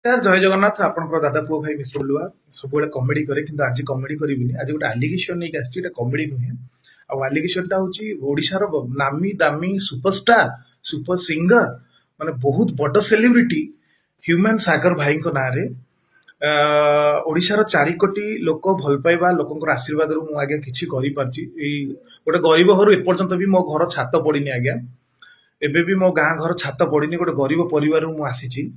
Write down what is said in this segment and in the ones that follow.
यार जय जगन्नाथ आपनकर दादा पुओ भाई मिश्र बुलुआ सब कमेडी करे किंतु आज कमेडी करिबिनी आज गोटे आलिगेशन नहीं आछि एटा कमेडी नुहे आ आलिगेशन टा होची ओडिशार नामी दामी सुपरस्टार सुपर सिंगर माने बहुत बड़ सेलिब्रिटी ह्यूमन सागर भाई को ना रे ओडिशार 4 कोटी लोक भल पाइबा लोकंकर आशीर्वाद रु मु आगे किछि करि पारछि एई गोटे गरीब घर एपर्यंत भी मो घर छात पड़िनी आज्ञा एबे भी मो गाँ घर छात पड़िनी गोटे गरीब परिवार मु आसीछि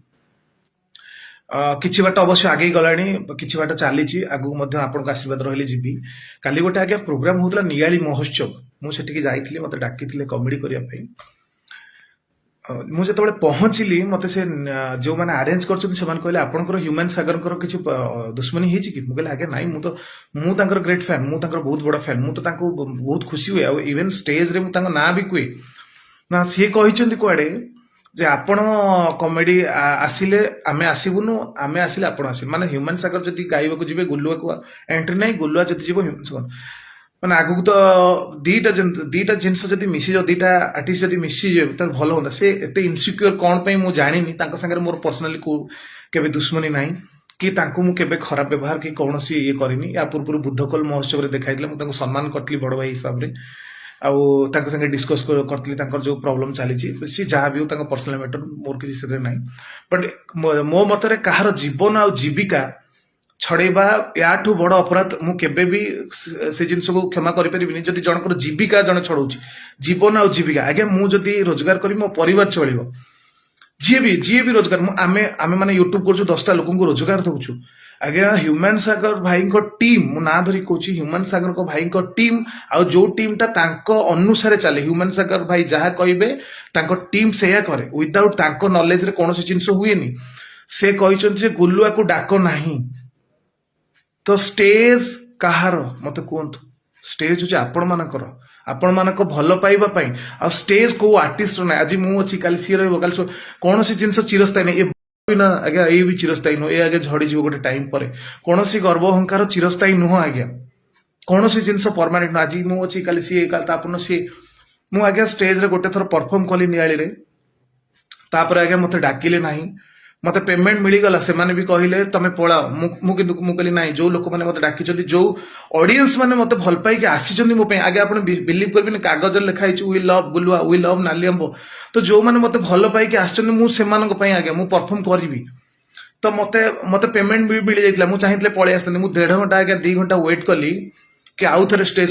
किछि बाट अवश्य आगे गलानी किछि बाट चली आगु आपण आशीर्वाद रही जी काली गोटे आज्ञा प्रोग्राम होता नियाली महोत्सव मुझे जाइली मत डाकी कमेडी करने मुझे पहुंचली मत से जो मैंने अरेंज कर कहले आपंकर ह्यूमन सागर किसी दुश्मनी होगी मुझे आगे नाई मुझे ग्रेट फैन मुझे बहुत बड़ा फैन मुझे बहुत खुशी हुए इवेन स्टेज रे मुझे ना भी कहे ना सी कहते कुआड़े जे आपण कॉमेडी आसिले आमे आसीबुनु आमे आसिले आपण आसी माने ह्यूमन सागर जदी गाइबा को जिवे गुल्लुआ को एंट्री नाही गुल्लुआ जदी जीवो ह्यूमन सागर माने आगु तो दीटा जिंस जदी मिसी जो दीटा आर्टिस्ट जदी मिसी जे त भलो होता से एते इनसिक्योर कोन पई मु जानिनी तांका संगे मोर पर्सनली को केबे दुश्मनी नाही कि तांको मु केबे खराब व्यवहार कि कोनोसी ये करिनी या पूर्व बुद्धकल महोत्सव रे देखाइतले मु तांको सम्मान करतली बड़ भाई हिसाब रे आगे डिस्कस करती जो प्रॉब्लम चली सी जहाँ भी हो पर्सनल मैटर मोर किसी से ना बट मो मतरे कहार जीवन आ जीविका छड़ेबा याठू बड़ अपराध मु केबे भी से जिनस को क्षमा करि परिबिनी जदि जनकर जीविका जन छड़ौछि जीवन आ जीविका आगे मु जदि रोजगार करी मो परिवार चलिबो जी भी रोजगार आमे आमे माने यूट्यूब करछु 10टा लोकन को रोजगार दउछु आज्ञा ह्यूमन सागर भाई को टीम मु ना धरी कहूँ ह्यूमन सागर को भाई को टीम आ जो टीम टा तांको अनुसार चले ह्यूमन सागर भाई जहाँ कहे तांको टीम से करे विदाउट तांको नॉलेज रे कौन जिनस हुए से कहते गुल्लुआ को डाक नहीं तो स्टेज कहार मत कहतु स्टेज हूँ आपण मानक भल पाइबा आ स्टेज को आर्टिस्ट ना आज मुझे काली सी रही कौन जिनस चिरस्थायी नहीं ना आज्ञा ये भी चिरस्थायी नुह ये आगे झड़ी जीव गोटे टाइम पर कौन गर्व अहंकार चिरस्थायी नुह आज्ञा कौन जिनस परमानेंट आज मुझे काली सी तापन सी मुझे स्टेज रे गोटे थर परफॉर्म कली नियाली रे तापर आज्ञा मत डाकिले नहीं मत पेमेंट मिलगला से माने भी कहले तमे पळाओ मु कहली ना जो लोक मैंने मत डाकी जो ऑडियंस मैंने मत भल पाई आसी मो आगे आप बिलीव करेंगे कागज लिखाई वी लव गुलुआ वी लव नाली अंब तो जो मैंने मत भल पाई आगे मु परफॉर्म करी तो मत पेमेंट भी मिल जाता मुझे चाहिए पलि आसती 1.5 घंटा आगे 2 घंटा वेट कली कि आउ थे स्टेज